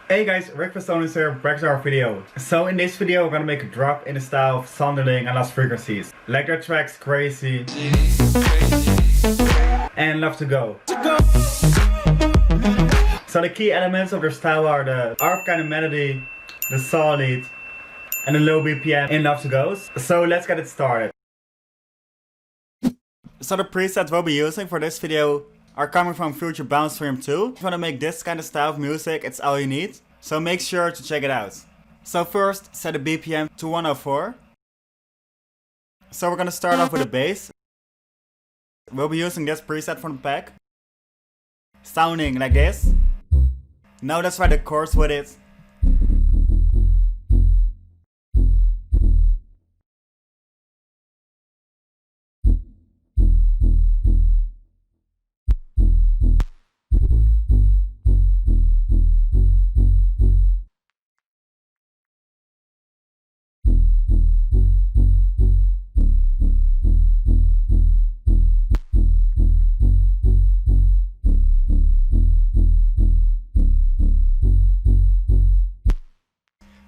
Hey guys, Rick for Sonance here, back to our video. So in this video we're gonna make a drop in the style of Zonderling and Lost Frequencies. Like their tracks Crazy and Love to Go. So the key elements of their style are the ARP kind of melody, the saw lead, and the low BPM in Love to Go. So let's get it started. So the presets we'll be using for this video are coming from Future Bounce Stream 2. If you want to make this kind of style of music, it's all you need. So make sure to check it out. So first, set the BPM to 104. So we're gonna start off with the bass. We'll be using this preset from the pack. Sounding like this. Now let's write the chords with it.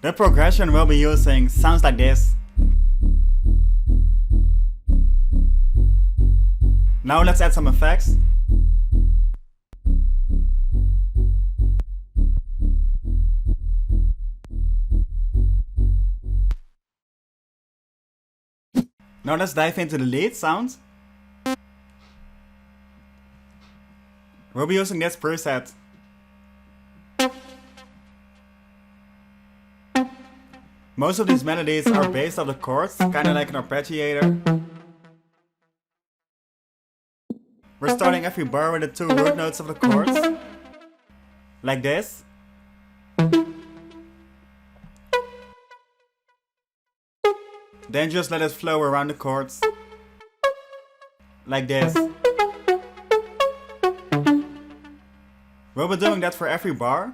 The progression we'll be using sounds like this. Now let's add some effects. Now let's dive into the lead sound. We'll be using this preset. Most of these melodies are based off the chords, kinda like an arpeggiator. We're starting every bar with the two root notes of the chords. Like this. Then just let it flow around the chords. Like this. We'll be doing that for every bar.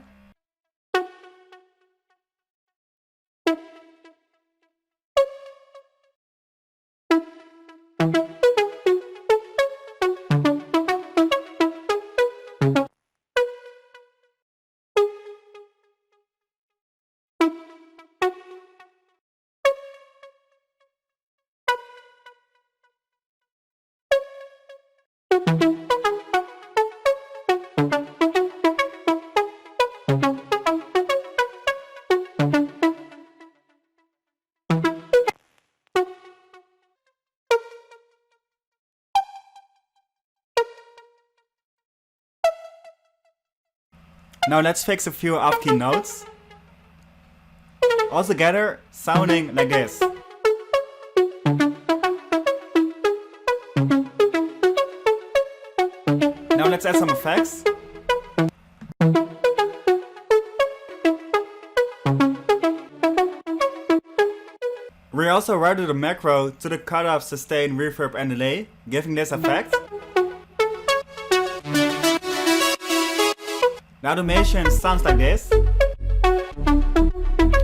Now let's fix a few off-key notes. All together, sounding like this. Now let's add some effects. We also routed the macro to the cutoff, sustain, reverb and delay, giving this effect. The automation sounds like this.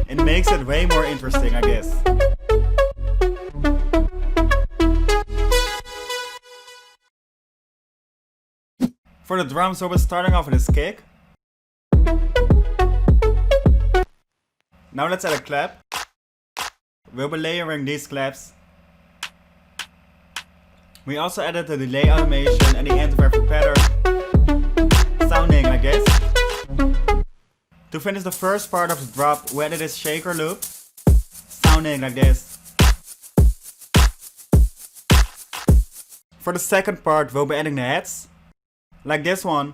It makes it way more interesting, I guess. For the drums, we'll be starting off with this kick. Now let's add a clap. We'll be layering these claps. We also added the delay automation and the end of every pattern. Sounding like this. To finish the first part of the drop, we added this shaker loop. Sounding like this. For the second part, we'll be adding the heads. Like this one.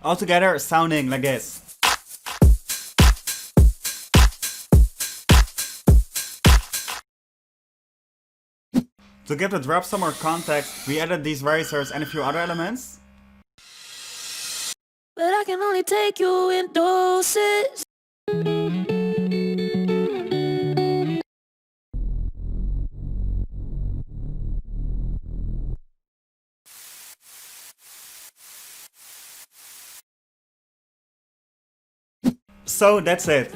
All together, sounding like this. To give the drop some more context, we added these risers and a few other elements. But I can only take you in doses. So that's it.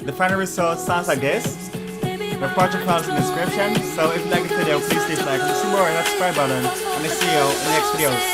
The final result sounds like this. The project file is in the description, so if you like the video, please leave a like and see more, hit that subscribe button, and I see you in the next videos.